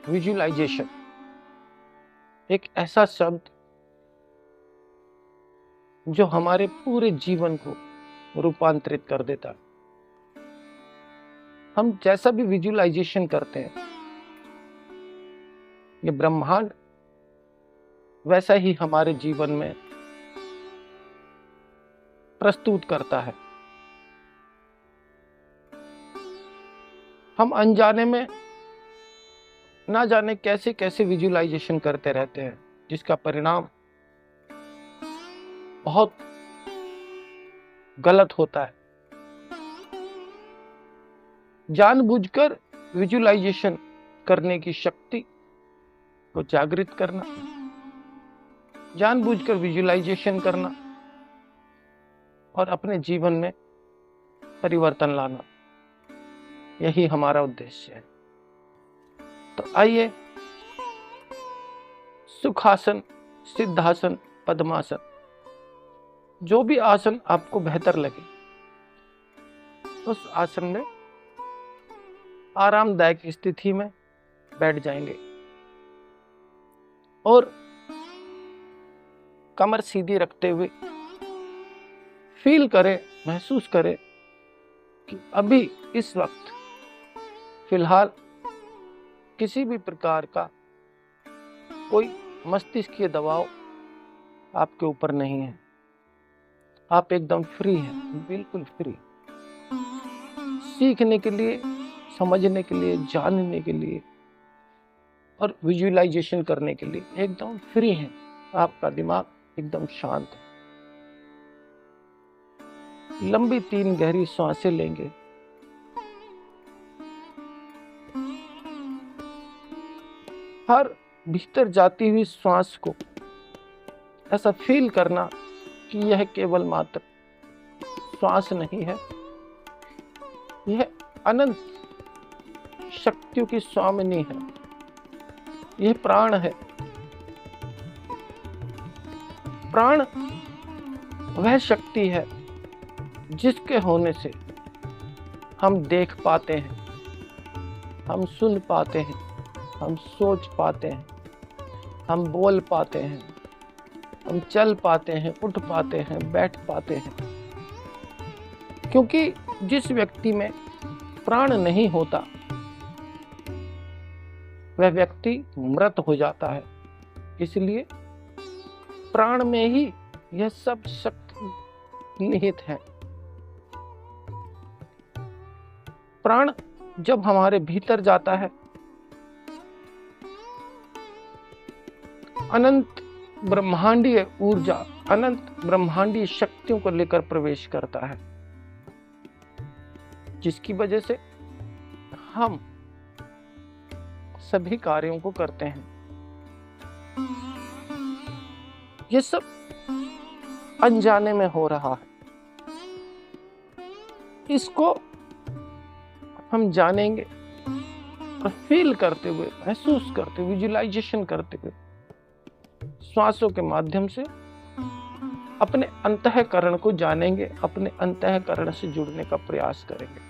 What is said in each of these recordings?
Visualisation एक ऐसा शब्द जो हमारे पूरे जीवन को रूपांतरित कर देता है। हम जैसा भी विजुअलाइजेशन करते हैं, ये ब्रह्मांड वैसा ही हमारे जीवन में प्रस्तुत करता है। हम अनजाने में ना जाने कैसे कैसे विजुअलाइजेशन करते रहते हैं, जिसका परिणाम बहुत गलत होता है। जानबूझकर विजुअलाइजेशन करने की शक्ति को जागृत करना, जानबूझकर विजुअलाइजेशन करना और अपने जीवन में परिवर्तन लाना, यही हमारा उद्देश्य है। तो आइए सुखासन, सिद्धासन, पद्मासन, जो भी आसन आपको बेहतर लगे, उस आसन में आरामदायक स्थिति में बैठ जाएंगे और कमर सीधी रखते हुए फील करें, महसूस करें कि अभी इस वक्त फिलहाल किसी भी प्रकार का कोई मस्तिष्कीय दबाव आपके ऊपर नहीं है। आप एकदम फ्री हैं, बिल्कुल फ्री। सीखने के लिए, समझने के लिए, जानने के लिए और विजुअलाइजेशन करने के लिए एकदम फ्री हैं। आपका दिमाग एकदम शांत है। लंबी 3 गहरी सांसें लेंगे। हर भीतर जाती हुई श्वास को ऐसा फील करना कि यह केवल मात्र श्वास नहीं है, यह अनंत शक्तियों की स्वामिनी है, यह प्राण है। प्राण वह शक्ति है जिसके होने से हम देख पाते हैं, हम सुन पाते हैं, हम सोच पाते हैं, हम बोल पाते हैं, हम चल पाते हैं, उठ पाते हैं, बैठ पाते हैं। क्योंकि जिस व्यक्ति में प्राण नहीं होता, वह व्यक्ति मृत हो जाता है। इसलिए प्राण में ही यह सब शक्ति निहित है। प्राण जब हमारे भीतर जाता है, अनंत ब्रह्मांडीय ऊर्जा, अनंत ब्रह्मांडीय शक्तियों को लेकर प्रवेश करता है, जिसकी वजह से हम सभी कार्यों को करते हैं। ये सब अनजाने में हो रहा है। इसको हम जानेंगे और फील करते हुए, महसूस करते हुए, विजुअलाइजेशन करते हुए, श्वासों के माध्यम से अपने अंतःकरण को जानेंगे, अपने अंतःकरण से जुड़ने का प्रयास करेंगे।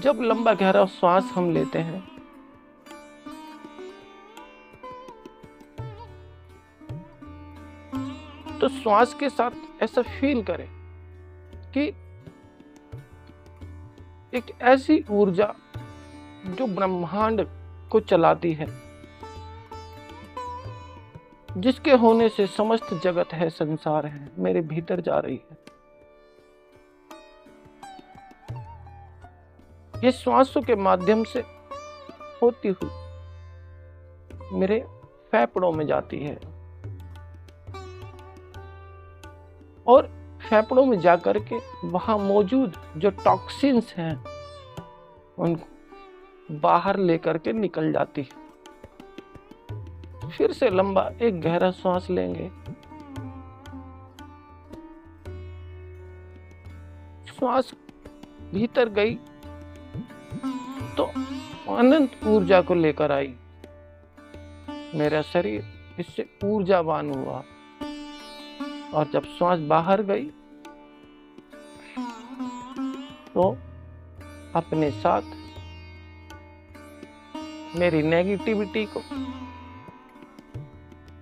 जब लंबा गहरा श्वास हम लेते हैं, तो श्वास के साथ ऐसा फील करें कि एक ऐसी ऊर्जा जो ब्रह्मांड को चलाती है, जिसके होने से समस्त जगत है, संसार है, मेरे भीतर जा रही है। ये श्वासों के माध्यम से होती हुई मेरे फेफड़ों में जाती है और फेफड़ों में जाकर के वहां मौजूद जो टॉक्सिन्स हैं उनको बाहर लेकर के निकल जाती है। फिर से लंबा एक गहरा सांस लेंगे। श्वास भीतर गई तो अनंत ऊर्जा को लेकर आई। मेरा शरीर इससे ऊर्जावान हुआ और जब श्वास बाहर गई तो अपने साथ मेरी नेगेटिविटी को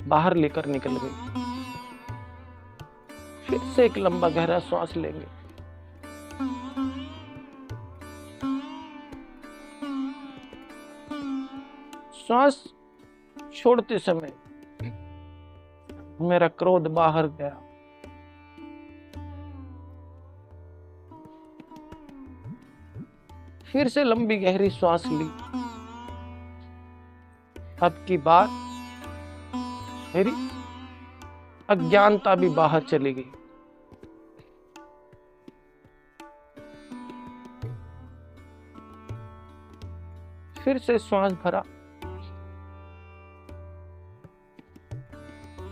बाहर लेकर निकल गई। फिर से एक लंबा गहरा श्वास लेंगे। श्वास छोड़ते समय मेरा क्रोध बाहर गया। फिर से लंबी गहरी श्वास ली। अब की बार मेरी अज्ञानता भी बाहर चली गई। फिर से श्वास भरा।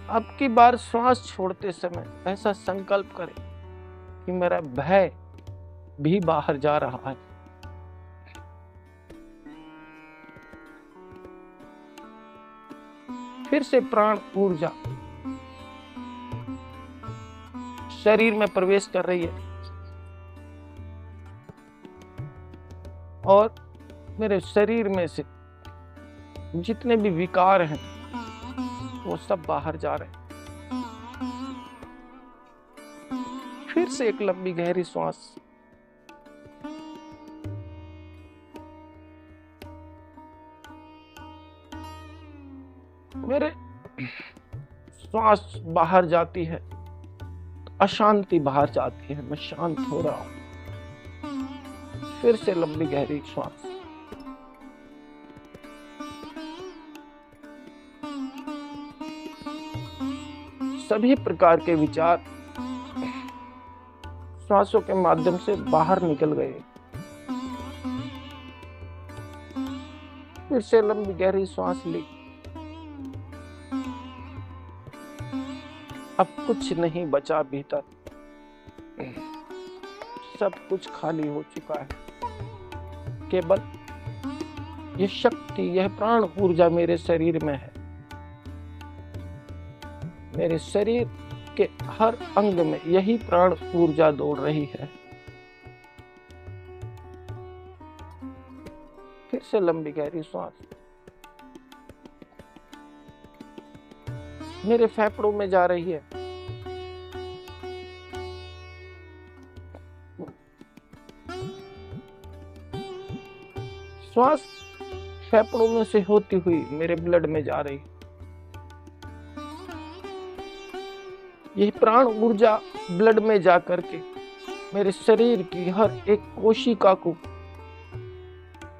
अब की बार श्वास छोड़ते समय ऐसा संकल्प करें कि मेरा भय भी बाहर जा रहा है। फिर से प्राण ऊर्जा शरीर में प्रवेश कर रही है और मेरे शरीर में से जितने भी विकार हैं वो सब बाहर जा रहे हैं। फिर से एक लंबी गहरी श्वास। मेरे श्वास बाहर जाती है, अशांति बाहर जाती है, मैं शांत हो रहा हूं। फिर से लंबी गहरी श्वास। सभी प्रकार के विचार श्वासों के माध्यम से बाहर निकल गए। फिर से लंबी गहरी श्वास ली। अब कुछ नहीं बचा भीतर, सब कुछ खाली हो चुका है। केवल यह शक्ति, यह प्राण ऊर्जा मेरे शरीर में है। मेरे शरीर के हर अंग में यही प्राण ऊर्जा दौड़ रही है। फिर से लंबी गहरी श्वास। मेरे फेफड़ों में जा रही है। श्वास फेफड़ों में से होती हुई मेरे ब्लड में जा रही है। यह प्राण ऊर्जा ब्लड में जा करके मेरे शरीर की हर एक कोशिका को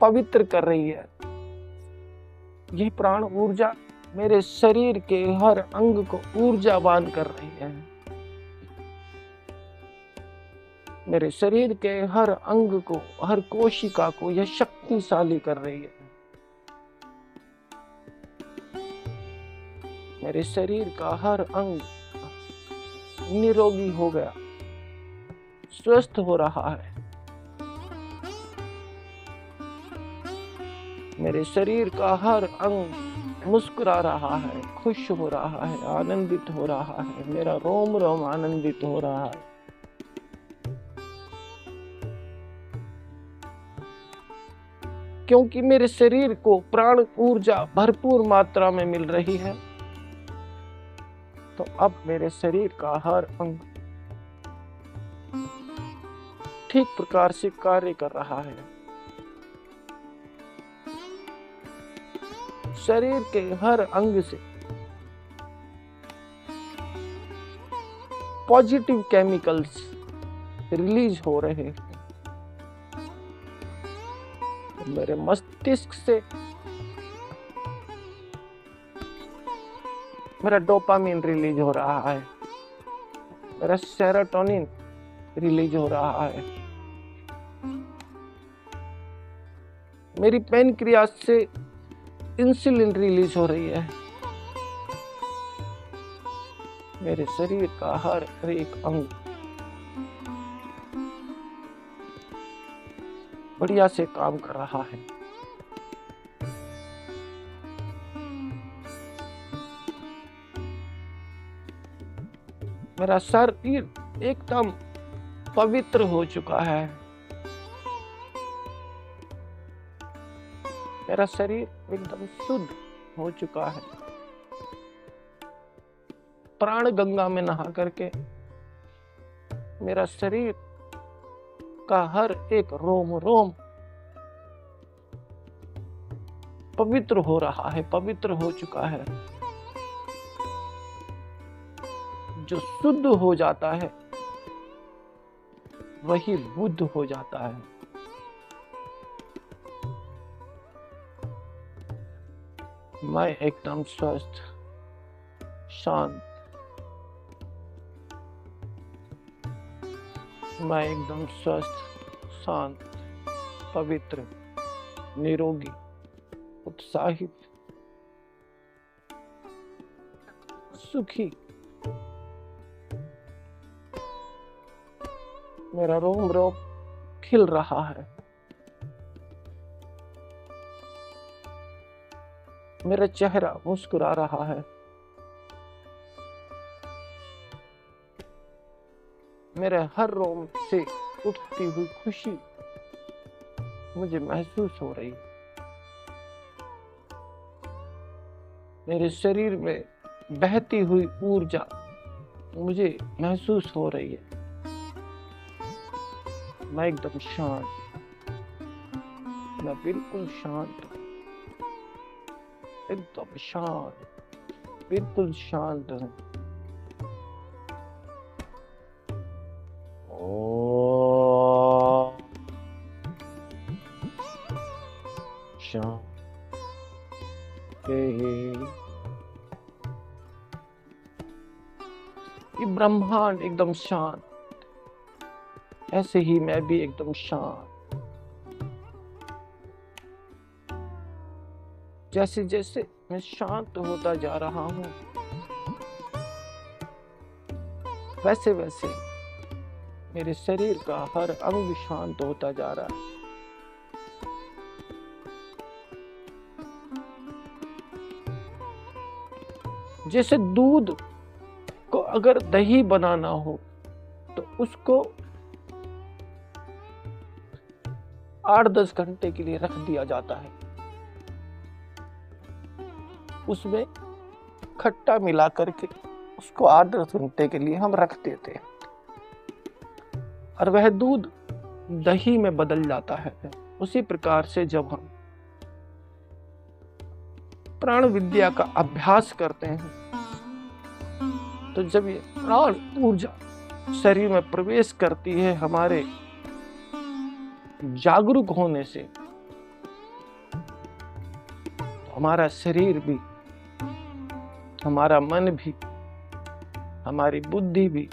पवित्र कर रही है। यह प्राण ऊर्जा मेरे शरीर के हर अंग को ऊर्जावान कर रही है। मेरे शरीर के हर अंग को, हर कोशिका को यह शक्तिशाली कर रही है। मेरे शरीर का हर अंग निरोगी हो गया, स्वस्थ हो रहा है। मेरे शरीर का हर अंग मुस्कुरा रहा है, खुश हो रहा है, आनंदित हो रहा है। मेरा रोम रोम आनंदित हो रहा है। क्योंकि मेरे शरीर को प्राण ऊर्जा भरपूर मात्रा में मिल रही है, तो अब मेरे शरीर का हर अंग ठीक प्रकार से कार्य कर रहा है। शरीर के हर अंग से पॉजिटिव केमिकल्स रिलीज हो रहे हैं। मेरे मस्तिष्क से मेरा डोपामिन रिलीज हो रहा है, मेरा सेरोटोनिन रिलीज हो रहा है। मेरी पैनक्रियास से इंसुलिन रिलीज हो रही है। मेरे शरीर का हर एक अंग बढ़िया से काम कर रहा है। मेरा शरीर एकदम पवित्र हो चुका है। मेरा शरीर एकदम शुद्ध हो चुका है। प्राण गंगा में नहा करके मेरा शरीर का हर एक रोम रोम पवित्र हो रहा है, पवित्र हो चुका है। जो शुद्ध हो जाता है वही बुद्ध हो जाता है। मैं एकदम स्वस्थ, शांत, मैं एकदम स्वस्थ, शांत, पवित्र, निरोगी, उत्साहित, सुखी। मेरा रोम रोम खिल रहा है। मेरा चेहरा मुस्कुरा रहा है। मेरे हर रोम से उठती हुई खुशी मुझे महसूस हो रही है। मेरे शरीर में बहती हुई ऊर्जा मुझे महसूस हो रही है। मैं एकदम शांत, मैं बिल्कुल शांत, एकदम शांत, बिल्कुल शांत हूं। शांति। ये ब्रह्मांड एकदम शांत, ऐसे ही मैं भी एकदम शांत। जैसे जैसे मैं शांत होता जा रहा हूं, वैसे वैसे मेरे शरीर का हर अंग शांत होता जा रहा है। जैसे दूध को अगर दही बनाना हो तो उसको 8-10 घंटे के लिए रख दिया जाता है। उसमें खट्टा मिला करके उसको 8-10 घंटे के लिए हम रख देते हैं और वह दूध दही में बदल जाता है। उसी प्रकार से जब हम प्राण विद्या का अभ्यास करते हैं तो जब ये प्राण ऊर्जा शरीर में प्रवेश करती है, हमारे जागरूक होने से, तो हमारा शरीर भी, हमारा मन भी, हमारी बुद्धि भी,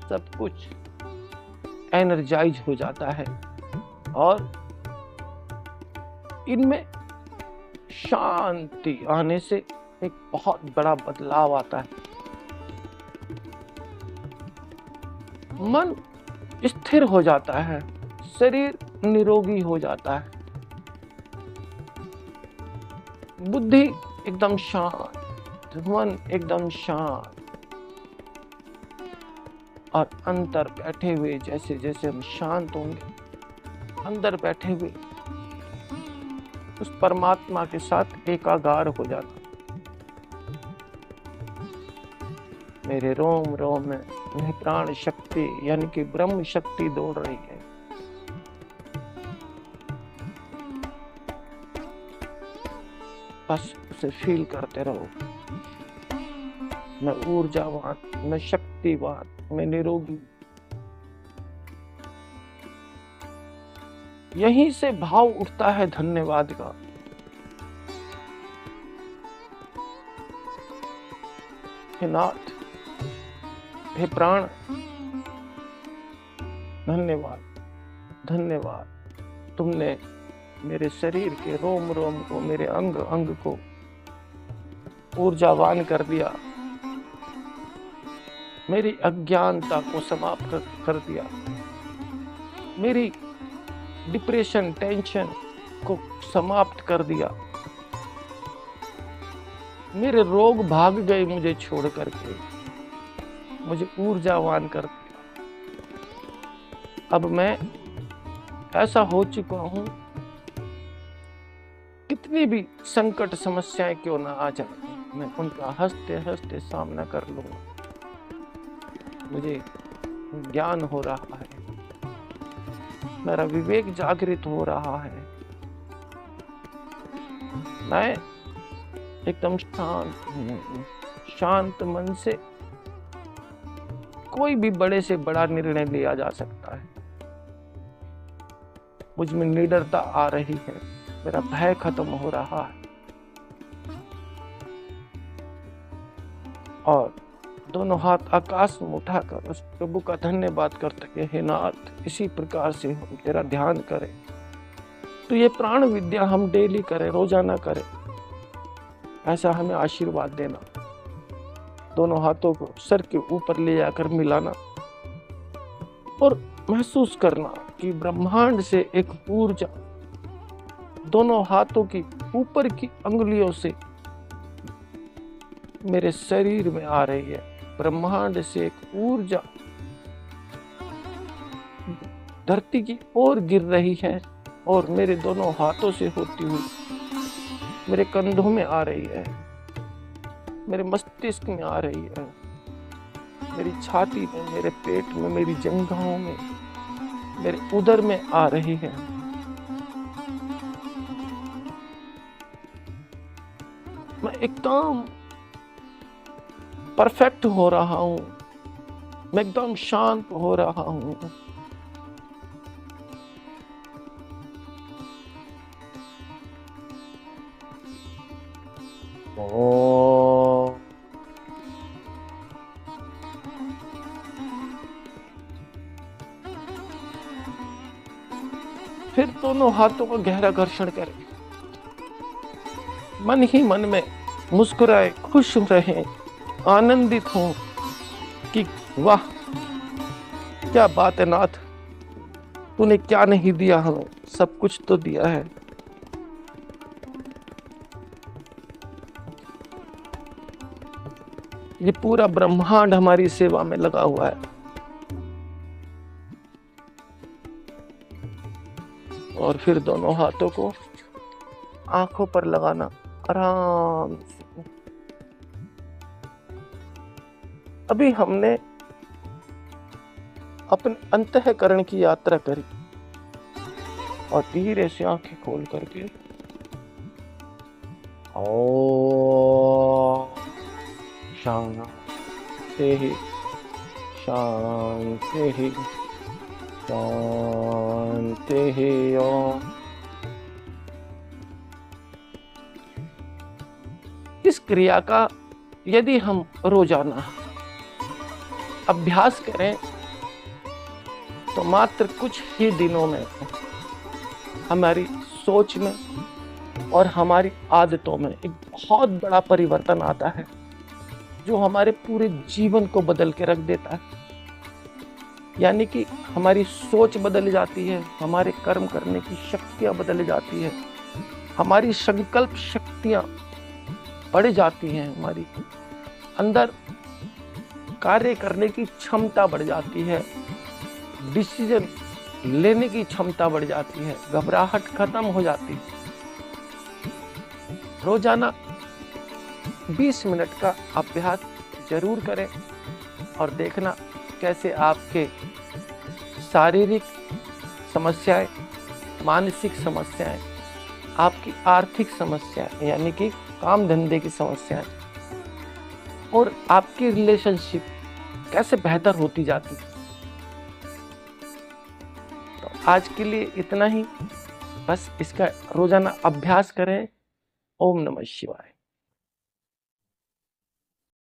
सब कुछ एनर्जाइज हो जाता है और इनमें शांति आने से एक बहुत बड़ा बदलाव आता है। मन स्थिर हो जाता है, शरीर निरोगी हो जाता है, बुद्धि एकदम शांत, मन एकदम शांत और अंदर बैठे हुए जैसे जैसे हम शांत होंगे, अंदर बैठे हुए उस परमात्मा के साथ एकाकार हो जाना। मेरे रोम रोम में प्राण शक्ति यानी कि ब्रह्म शक्ति दौड़ रही है। बस उसे फील करते रहो। मैं ऊर्जावान, मैं शक्तिवान, मैं निरोगी। यहीं से भाव उठता है धन्यवाद का। हे नाथ, हे प्राण, धन्यवाद, धन्यवाद। तुमने मेरे शरीर के रोम रोम को, मेरे अंग अंग को ऊर्जावान कर दिया, मेरी अज्ञानता को समाप्त कर दिया, मेरी डिप्रेशन, टेंशन को समाप्त कर दिया, मेरे रोग भाग गए मुझे छोड़ करके, मुझे ऊर्जावान कर दिया। अब मैं ऐसा हो चुका हूं, कितनी भी संकट समस्याएं क्यों ना आ जाए, मैं उनका हंसते हंसते सामना कर लूंगा। मुझे ज्ञान हो रहा है, मेरा विवेक जागृत हो रहा है, मैं एकदम शांत मन से कोई भी बड़े से बड़ा निर्णय लिया जा सकता है। मुझ में निडरता आ रही है, मेरा भय खत्म हो रहा है, और दोनों हाथ आकाश में उठाकर उस प्रभु का धन्यवाद करते हैं, हे नाथ इसी प्रकार से हम तेरा ध्यान करें। तो ये प्राण विद्या हम डेली करें, रोजाना करें, ऐसा हमें आशीर्वाद देना। दोनों हाथों को सर के ऊपर ले जाकर मिलाना और महसूस करना कि ब्रह्मांड से एक ऊर्जा दोनों हाथों की ऊपर की अंगुलियों से मेरे शरीर में आ रही है। ब्रह्मांड से एक ऊर्जा धरती की ओर गिर रही है और मेरे दोनों हाथों से होती हुई मेरे कंधों में आ रही है, मेरे मस्तिष्क में आ रही है, मेरी छाती में, मेरे पेट में, मेरी जंघाओं में, मेरे उदर में आ रही है। मैं एकदम परफेक्ट हो रहा हूं, मैं एकदम शांत हो रहा हूं। फिर दोनों हाथों का गहरा घर्षण करें, मन ही मन में मुस्कुराए, खुश रहें, आनंदित हों कि वाह क्या बात है नाथ, तूने क्या नहीं दिया, हमें सब कुछ तो दिया है। ये पूरा ब्रह्मांड हमारी सेवा में लगा हुआ है। और फिर दोनों हाथों को आंखों पर लगाना आराम से। अभी हमने अपने अंतःकरण की यात्रा करी और धीरे से आंखें खोल करके ओम शांति शांति शांति ओम। इस क्रिया का यदि हम रोजाना अभ्यास करें तो मात्र कुछ ही दिनों में हमारी सोच में और हमारी आदतों में एक बहुत बड़ा परिवर्तन आता है, जो हमारे पूरे जीवन को बदल के रख देता है। यानी कि हमारी सोच बदल जाती है, हमारे कर्म करने की शक्तियां बदल जाती है, हमारी संकल्प शक्तियां बढ़ जाती हैं, हमारी अंदर कार्य करने की क्षमता बढ़ जाती है, डिसीजन लेने की क्षमता बढ़ जाती है, घबराहट खत्म हो जाती है। रोजाना 20 मिनट का अभ्यास जरूर करें और देखना कैसे आपके शारीरिक समस्याएं, मानसिक समस्याएं, आपकी आर्थिक समस्याएं यानी कि काम धंधे की समस्याएं और आपकी रिलेशनशिप कैसे बेहतर होती जाती। तो आज के लिए इतना ही, बस इसका रोजाना अभ्यास करें। ओम नमः शिवाय।